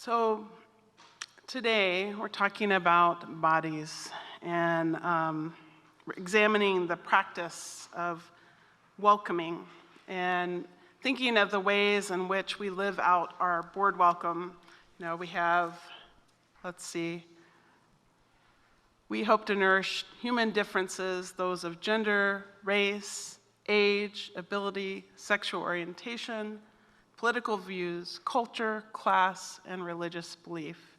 So today we're talking about bodies and we're examining the practice of welcoming and thinking of the ways in which we live out our board welcome. You know, we have, we hope to nourish human differences, those of gender, race, age, ability, sexual orientation, political views, culture, class, and religious belief.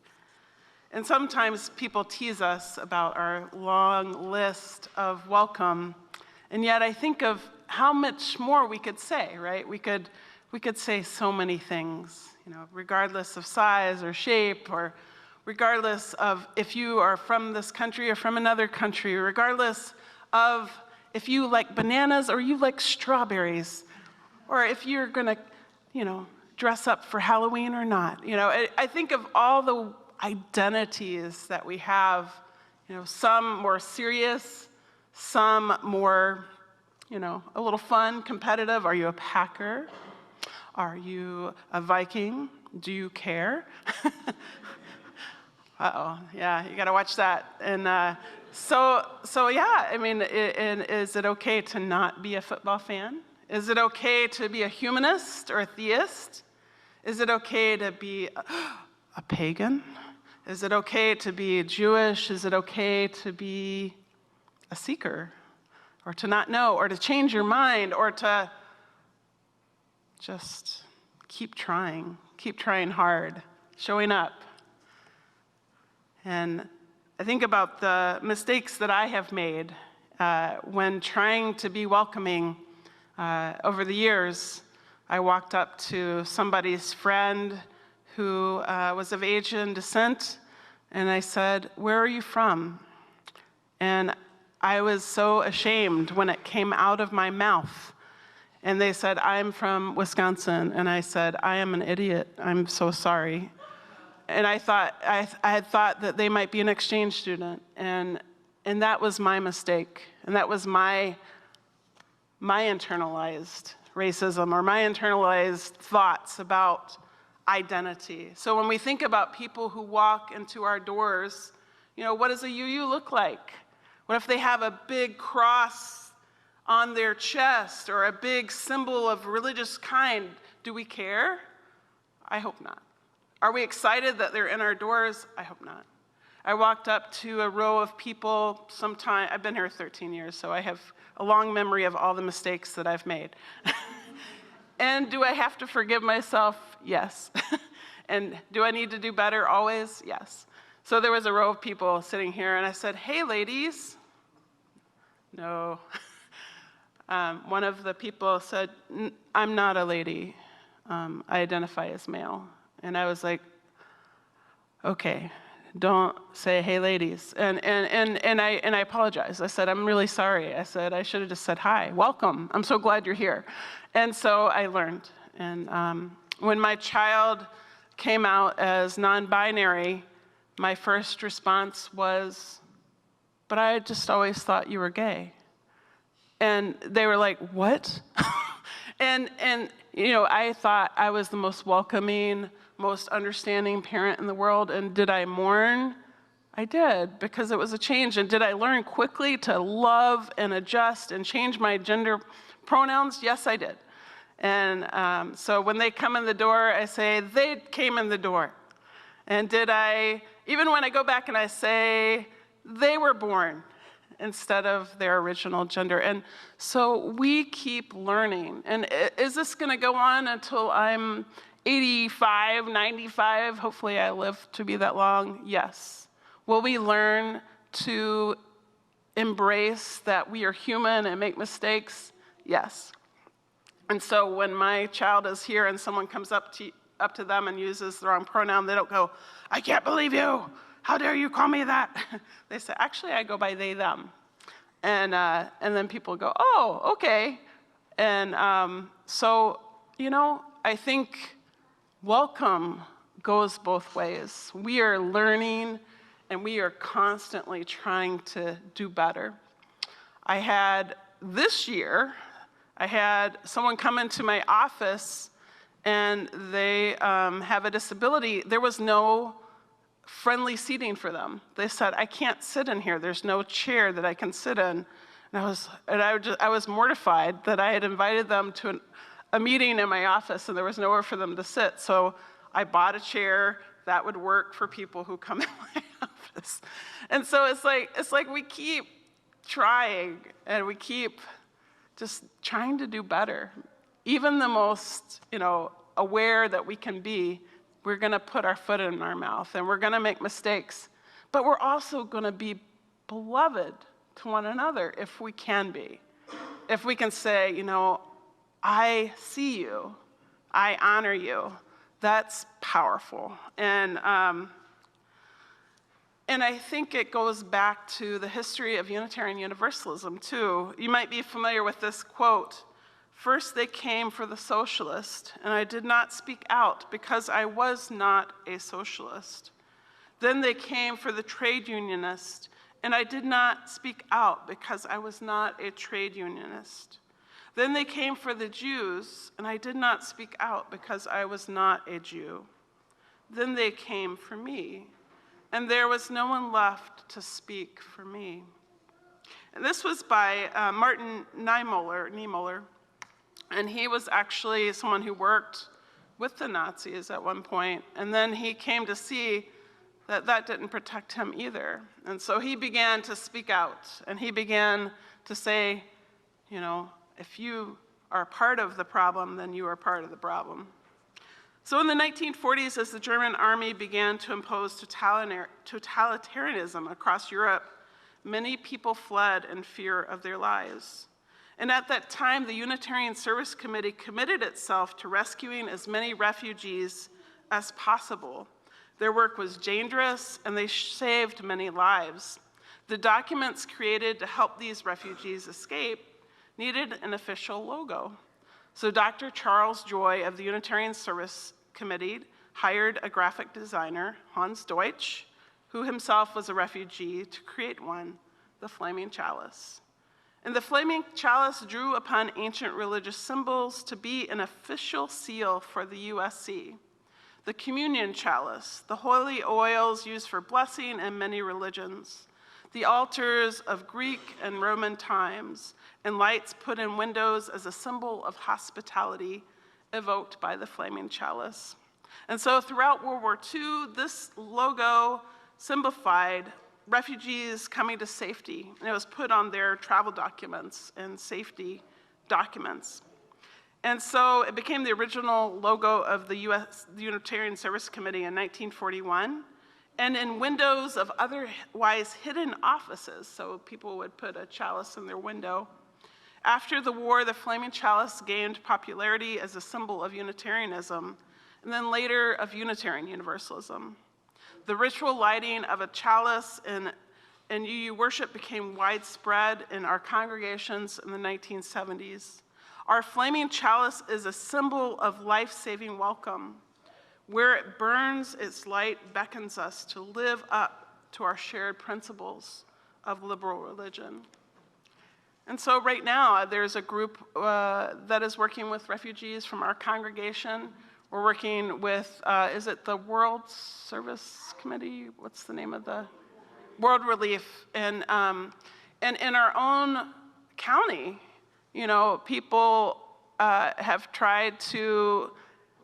And sometimes people tease us about our long list of welcome, and yet I think of how much more we could say, right? We could say so many things, you know, regardless of size or shape, or regardless of if you are from this country or from another country, regardless of if you like bananas or you like strawberries, or if you're gonna, dress up for Halloween or not. I think of all the identities that we have, some more serious, some more, a little fun, competitive. Are you a Packer? Are you a Viking? Do you care? Uh-oh, yeah, you gotta watch that. And so yeah, I mean, is it okay to not be a football fan? Is it okay to be a humanist or a theist? Is it okay to be a pagan? Is it okay to be Jewish? Is it okay to be a seeker? Or to not know, or to change your mind, or to just keep trying hard, showing up? And I think about the mistakes that I have made when trying to be welcoming. Over the years, I walked up to somebody's friend who was of Asian descent, and I said, "Where are you from?" And I was so ashamed when it came out of my mouth. And they said, "I'm from Wisconsin." And I said, "I am an idiot. I'm so sorry." And I had thought that they might be an exchange student, and that was my mistake, and that was my internalized racism, or my internalized thoughts about identity. So when we think about people who walk into our doors, what does a UU look like? What if they have a big cross on their chest or a big symbol of religious kind? Do we care? I hope not. Are we excited that they're in our doors? I hope not. I walked up to a row of people sometime. I've been here 13 years, so I have a long memory of all the mistakes that I've made. And do I have to forgive myself? Yes. And do I need to do better always? Yes. So there was a row of people sitting here, and I said, "Hey, ladies." No. One of the people said, "I'm not a lady. I identify as male." And I was like, "Okay, don't say, 'Hey, ladies.'" And I apologized. I said, "I'm really sorry." I said, "I should have just said, 'Hi, welcome. I'm so glad you're here.'" And so I learned. And when my child came out as non-binary, my first response was, "But I just always thought you were gay." And they were like, "What?" and I thought I was the most welcoming, most understanding parent in the world. And did I mourn? I did, because it was a change. And did I learn quickly to love and adjust and change my gender pronouns? Yes, I did. And so when they come in the door, I say, "They came in the door." And did I, even when I go back and I say, "They were born," instead of their original gender. And so we keep learning. And is this going to go on until I'm 85, 95? Hopefully I live to be that long. Yes. Will we learn to embrace that we are human and make mistakes? Yes. And so when my child is here and someone comes up to them and uses the wrong pronoun, they don't go, "I can't believe you. How dare you call me that?" They say, "Actually, I go by they, them." And then people go, "Oh, okay." And so, I think welcome goes both ways. We are learning, and we are constantly trying to do better. This year, I had someone come into my office and they have a disability, there was no friendly seating for them. They said, I can't sit in here. There's no chair that I can sit in. And I was mortified that I had invited them to a meeting in my office and there was nowhere for them to sit. So I bought a chair that would work for people who come in my office. And so it's like we keep trying and we keep just trying to do better. Even the most, aware that we can be, we're going to put our foot in our mouth and we're going to make mistakes. But we're also going to be beloved to one another if we can be. If we can say, I see you, I honor you, that's powerful. And I think it goes back to the history of Unitarian Universalism too. You might be familiar with this quote. First they came for the socialist, and I did not speak out because I was not a socialist. Then they came for the trade unionist, and I did not speak out because I was not a trade unionist. Then they came for the Jews, and I did not speak out because I was not a Jew. Then they came for me, and there was no one left to speak for me. And this was by Martin Niemöller, and he was actually someone who worked with the Nazis at one point, and then he came to see that that didn't protect him either. And so he began to speak out, and he began to say, if you are part of the problem, then you are part of the problem. So in the 1940s, as the German army began to impose totalitarianism across Europe, many people fled in fear of their lives. And at that time, the Unitarian Service Committee committed itself to rescuing as many refugees as possible. Their work was dangerous, and they saved many lives. The documents created to help these refugees escape needed an official logo. So Dr. Charles Joy of the Unitarian Service Committee hired a graphic designer, Hans Deutsch, who himself was a refugee, to create one, the flaming chalice. And the flaming chalice drew upon ancient religious symbols to be an official seal for the USC. The communion chalice, the holy oils used for blessing in many religions, the altars of Greek and Roman times, and lights put in windows as a symbol of hospitality evoked by the flaming chalice. And so throughout World War II, this logo symbolified refugees coming to safety, and it was put on their travel documents and safety documents. And so it became the original logo of the Unitarian Service Committee in 1941, and in windows of otherwise hidden offices, so people would put a chalice in their window. After the war, the flaming chalice gained popularity as a symbol of Unitarianism, and then later of Unitarian Universalism. The ritual lighting of a chalice in UU worship became widespread in our congregations in the 1970s. Our flaming chalice is a symbol of life-saving welcome. Where it burns, its light beckons us to live up to our shared principles of liberal religion. And so right now, there's a group that is working with refugees from our congregation. We're working with, is it the World Service Committee? What's the name of the? World Relief. And in our own county, people have tried to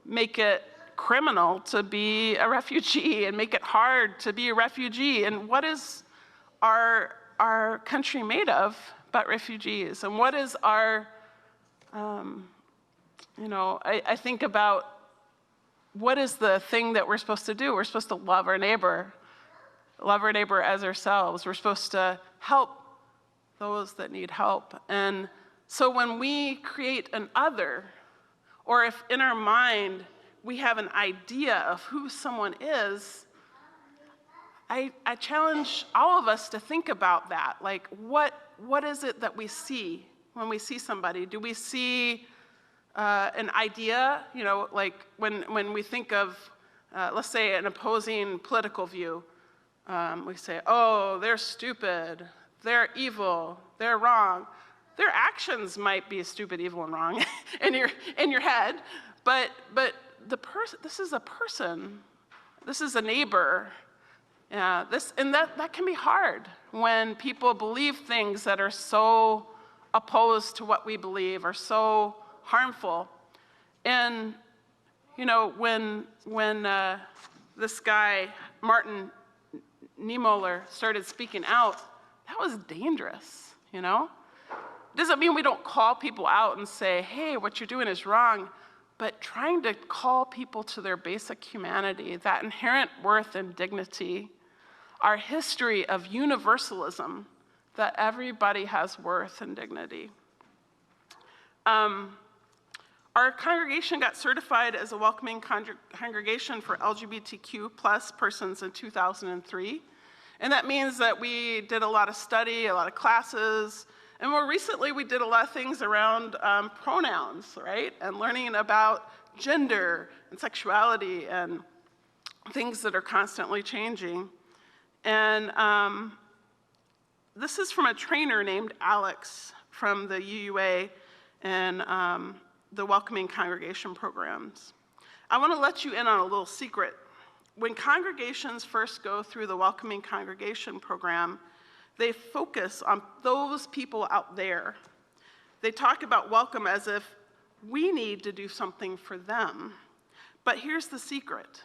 make it criminal to be a refugee and make it hard to be a refugee. And what is our country made of but refugees? And what is our, I think about what is the thing that we're supposed to do? We're supposed to love our neighbor as ourselves. We're supposed to help those that need help. And so when we create an other, or if in our mind we have an idea of who someone is, I challenge all of us to think about that. Like, what is it that we see when we see somebody? Do we see an idea? Like when we think of, let's say, an opposing political view, we say, oh, they're stupid, they're evil, they're wrong. Their actions might be stupid, evil, and wrong in your head, But this is a person. This is a neighbor. Yeah, that can be hard when people believe things that are so opposed to what we believe, or so harmful. And when this guy Martin Niemöller started speaking out, that was dangerous. Doesn't mean we don't call people out and say, hey, what you're doing is wrong, but trying to call people to their basic humanity, that inherent worth and dignity, our history of universalism, that everybody has worth and dignity. Our congregation got certified as a welcoming congregation for LGBTQ plus persons in 2003. And that means that we did a lot of study, a lot of classes, and more recently we did a lot of things around pronouns, right? And learning about gender and sexuality and things that are constantly changing. And this is from a trainer named Alex from the UUA and the Welcoming Congregation programs. I want to let you in on a little secret. When congregations first go through the Welcoming Congregation program, they focus on those people out there. They talk about welcome as if we need to do something for them. But here's the secret.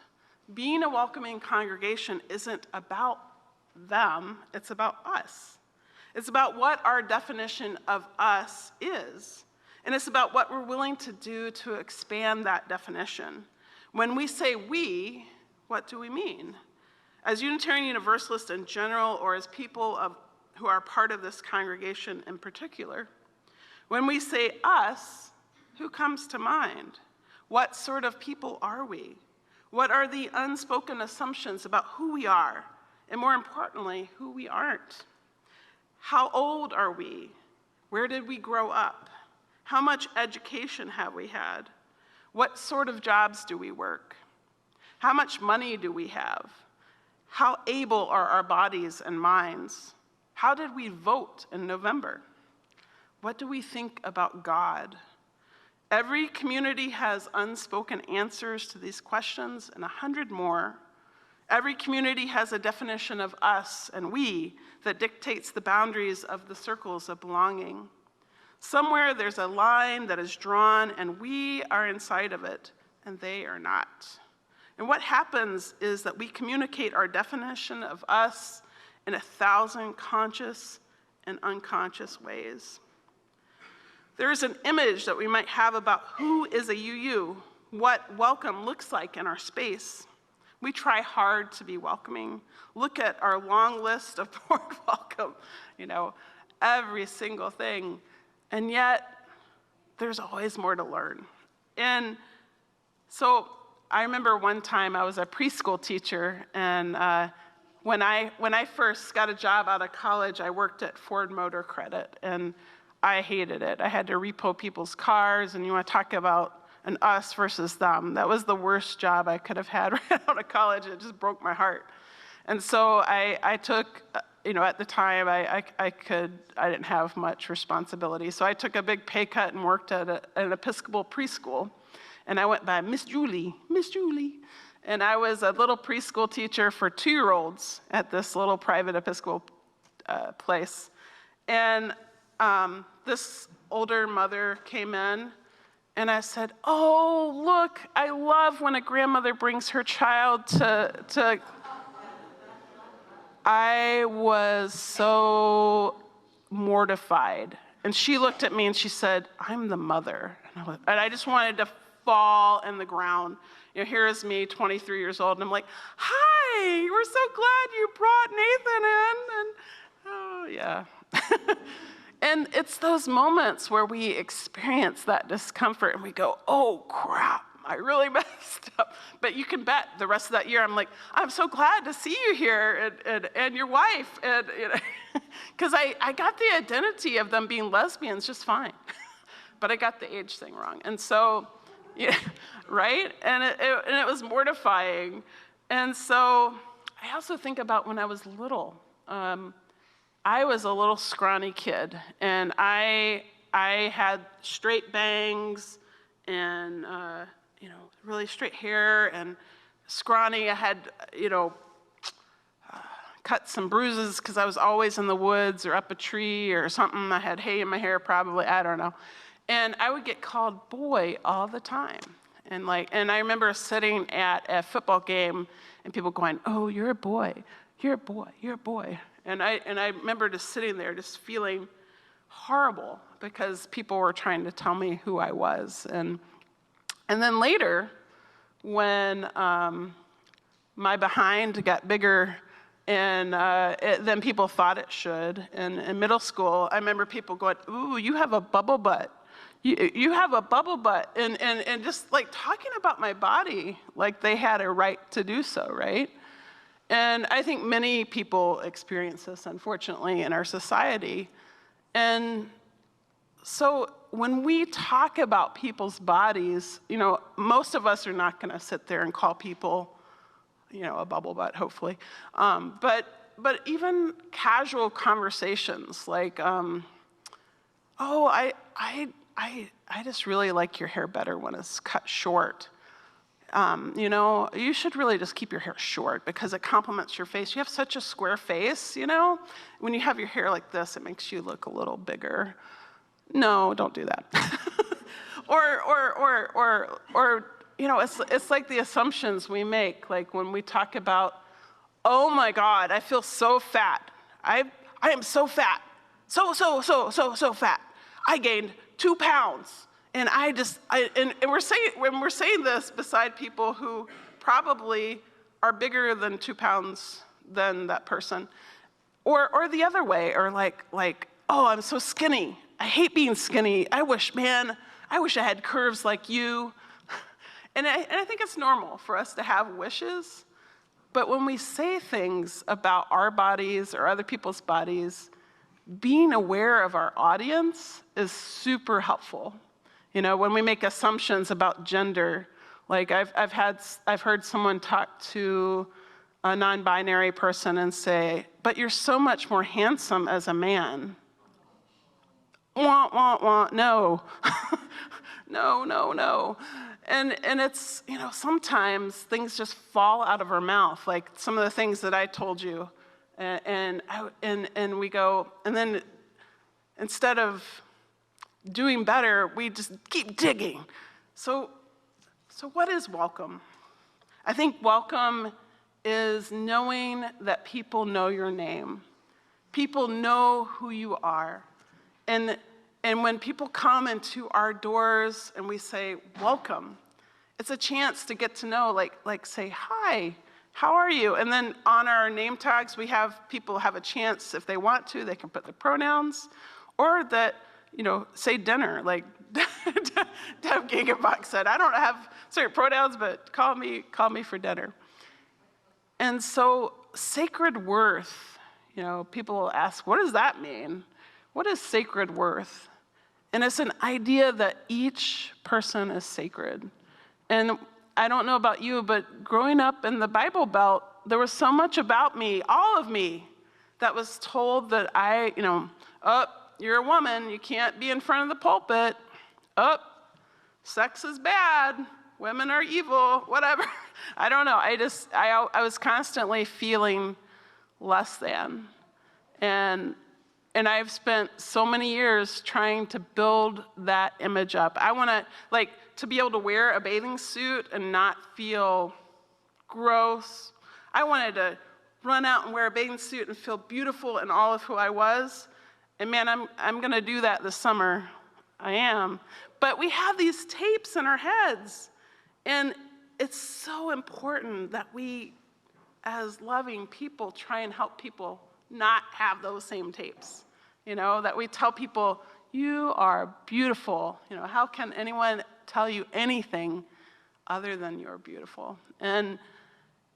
Being a welcoming congregation isn't about them, it's about us. It's about what our definition of us is. And it's about what we're willing to do to expand that definition. When we say we, what do we mean? As Unitarian Universalists in general, or as people who are part of this congregation in particular, when we say us, who comes to mind? What sort of people are we? What are the unspoken assumptions about who we are, and more importantly, who we aren't? How old are we? Where did we grow up? How much education have we had? What sort of jobs do we work? How much money do we have? How able are our bodies and minds? How did we vote in November? What do we think about God? Every community has unspoken answers to these questions and 100 more. Every community has a definition of us and we that dictates the boundaries of the circles of belonging. Somewhere there's a line that is drawn and we are inside of it and they are not. And what happens is that we communicate our definition of us in 1,000 conscious and unconscious ways. There is an image that we might have about who is a UU, what welcome looks like in our space. We try hard to be welcoming. Look at our long list of board welcome, every single thing. And yet, there's always more to learn. And so I remember one time I was a preschool teacher, and when I first got a job out of college, I worked at Ford Motor Credit, and I hated it. I had to repo people's cars, and you want to talk about an us versus them. That was the worst job I could have had right out of college. It just broke my heart. And so I took, at the time, I didn't have much responsibility. So I took a big pay cut and worked at an Episcopal preschool. And I went by Miss Julie. And I was a little preschool teacher for 2-year-olds at this little private Episcopal place. And this older mother came in, and I said, oh, look, I love when a grandmother brings her child to I was so mortified. And she looked at me and she said, I'm the mother. And I just wanted to fall in the ground. Here's me, 23 years old, and I'm like, hi, we're so glad you brought Nathan in. And oh, yeah. And it's those moments where we experience that discomfort and we go, oh, crap. I really messed up. But you can bet the rest of that year, I'm like, I'm so glad to see you here and your wife. And because I got the identity of them being lesbians just fine. But I got the age thing wrong. And so, right? And it was mortifying. And so I also think about when I was little. I was a little scrawny kid. And I had straight bangs and really straight hair and scrawny. I had, cuts and bruises because I was always in the woods or up a tree or something. I had hay in my hair probably, I don't know. And I would get called boy all the time. And I remember sitting at a football game and people going, "Oh, you're a boy, you're a boy, you're a boy." And I remember just sitting there just feeling horrible because people were trying to tell me who I was. And then later, when my behind got bigger and than people thought it should, in middle school, I remember people going, "Ooh, you have a bubble butt. You have a bubble butt," and just like talking about my body like they had a right to do so, right? And I think many people experience this, unfortunately, in our society. And so when we talk about people's bodies, most of us are not going to sit there and call people, a bubble butt, hopefully. But even casual conversations like, "Oh, I just really like your hair better when it's cut short. You should really just keep your hair short because it complements your face. You have such a square face, When you have your hair like this, it makes you look a little bigger." No, don't do that. It's like the assumptions we make, like when we talk about, "Oh my God, I feel so fat. I am so fat. So fat. I gained 2 pounds." And when we're saying this beside people who probably are bigger than 2 pounds than that person, or the other way, or like, "Oh, I'm so skinny. I hate being skinny. I wish I had curves like you." And I think it's normal for us to have wishes, but when we say things about our bodies or other people's bodies, being aware of our audience is super helpful. When we make assumptions about gender, like I've heard someone talk to a non-binary person and say, "But you're so much more handsome as a man." Wah, wah, wah, no. No. And it's, sometimes things just fall out of our mouth, like some of the things that I told you. And we go, and then instead of doing better, we just keep digging. So what is welcome? I think welcome is knowing that people know your name. People know who you are. And when people come into our doors and we say, "Welcome," it's a chance to get to know, like say, "Hi, how are you?" And then on our name tags, we have people have a chance, if they want to, they can put the pronouns, or that, say dinner, like Deb Gegenbach said, "I don't have certain pronouns, but call me for dinner." And so sacred worth, people ask, what does that mean? What is sacred worth? And it's an idea that each person is sacred. And I don't know about you, but growing up in the Bible Belt, there was so much about me, all of me, that was told that "Oh, you're a woman, you can't be in front of the pulpit. Oh, sex is bad, women are evil," whatever. I don't know, I was constantly feeling less than. And I've spent so many years trying to build that image up. I want to be able to wear a bathing suit and not feel gross. I wanted to run out and wear a bathing suit and feel beautiful in all of who I was. And man, I'm going to do that this summer. I am. But we have these tapes in our heads. And it's so important that we, as loving people, try and help people not have those same tapes. That we tell people, "You are beautiful." How can anyone tell you anything other than you're beautiful? And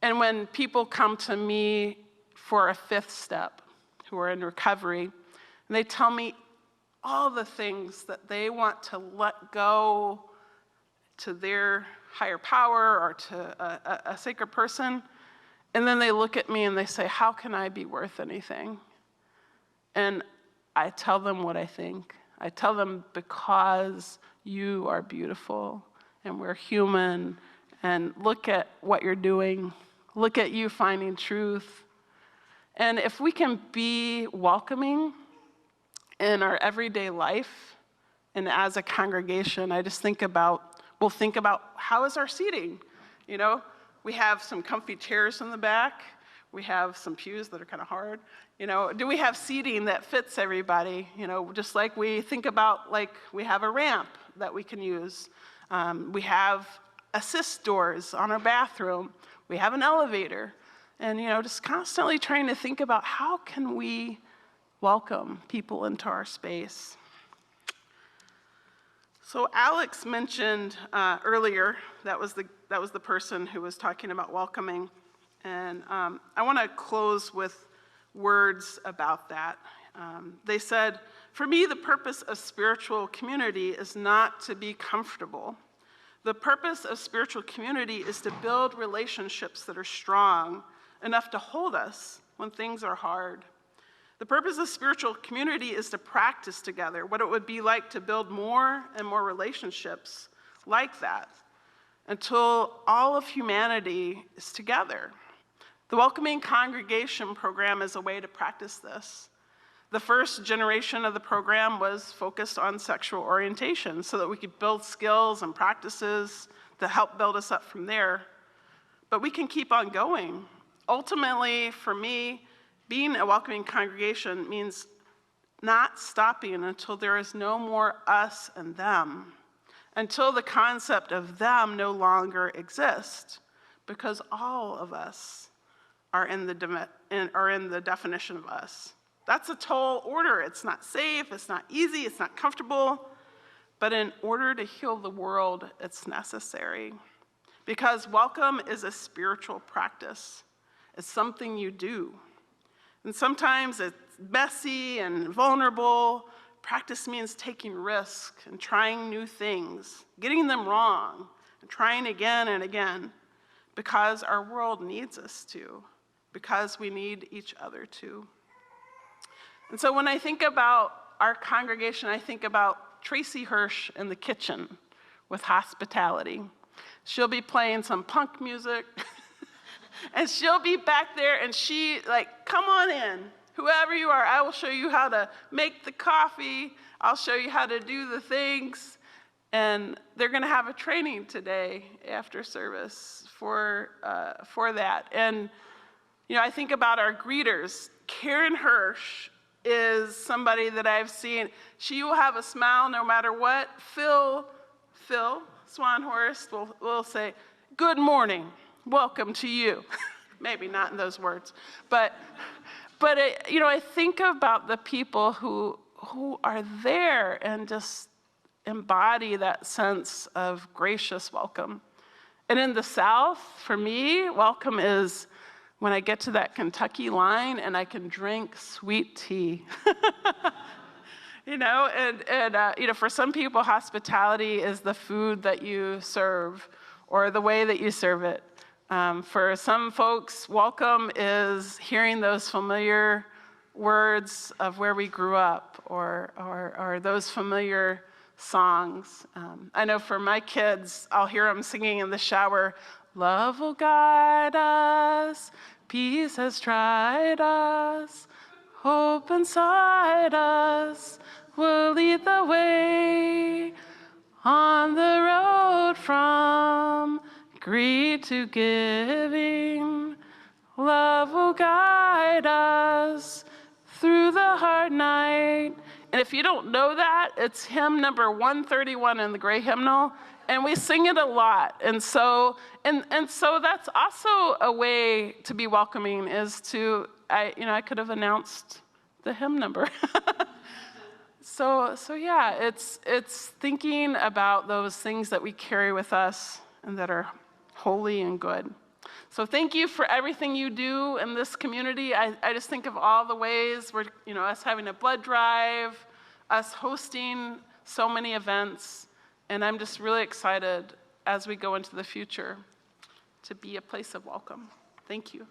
when people come to me for a fifth step, who are in recovery, and they tell me all the things that they want to let go to their higher power or to a sacred person, and then they look at me and they say, "How can I be worth anything?" And I tell them what I think. I tell them, because you are beautiful and we're human, and look at what you're doing. Look at you finding truth. And if we can be welcoming in our everyday life and as a congregation, I just we'll think about how is our seating? You know, we have some comfy chairs in the back. We have some pews that are kind of hard. You know, do we have seating that fits everybody? You know, just like we think about, like, we have a ramp that we can use. We have assist doors on our bathroom. We have an elevator. And, you know, just constantly trying to think about how can we welcome people into our space. So Alex mentioned earlier, that was the person who was talking about welcoming. And I want to close with words about that. They said, "For me, the purpose of spiritual community is not to be comfortable. The purpose of spiritual community is to build relationships that are strong enough to hold us when things are hard. The purpose of spiritual community is to practice together what it would be like to build more and more relationships like that until all of humanity is together. The Welcoming Congregation program is a way to practice this. The first generation of the program was focused on sexual orientation so that we could build skills and practices to help build us up from there. But we can keep on going. Ultimately, for me, being a welcoming congregation means not stopping until there is no more us and them, until the concept of them no longer exists, because all of us are in the definition of us. That's a tall order. It's not safe, it's not easy, it's not comfortable, but in order to heal the world, it's necessary. Because welcome is a spiritual practice. It's something you do. And sometimes it's messy and vulnerable. Practice means taking risks and trying new things, getting them wrong, and trying again and again, because our world needs us to, because we need each other to. And so when I think about our congregation, I think about Tracy Hirsch in the kitchen with hospitality. She'll be playing some punk music, and she'll be back there, and she, like, come on in. Whoever you are, I will show you how to make the coffee. I'll show you how to do the things. And they're going to have a training today after service for that. And, you know, I think about our greeters. Karen Hirsch is somebody that I've seen. She will have a smile no matter what. Phil Swanhorst will say, "Good morning, welcome to you." Maybe not in those words, but you know, I think about the people who are there and just embody that sense of gracious welcome. And in the South, for me, welcome is when I get to that Kentucky line and I can drink sweet tea. You know, and you know, for some people, hospitality is the food that you serve or the way that you serve it. For some folks, welcome is hearing those familiar words of where we grew up or those familiar songs. I know for my kids, I'll hear them singing in the shower, "Love will guide us, peace has tried us, hope inside us will lead the way on the road from greed to giving. Love will guide us through the hard night." And if you don't know that, it's hymn number 131 in the Gray Hymnal, and we sing it a lot. And so that's also a way to be welcoming is to, I could have announced the hymn number. So yeah, it's thinking about those things that we carry with us and that are holy and good. So thank you for everything you do in this community. I just think of all the ways we're, you know, us having a blood drive, us hosting so many events, and I'm just really excited as we go into the future to be a place of welcome. Thank you.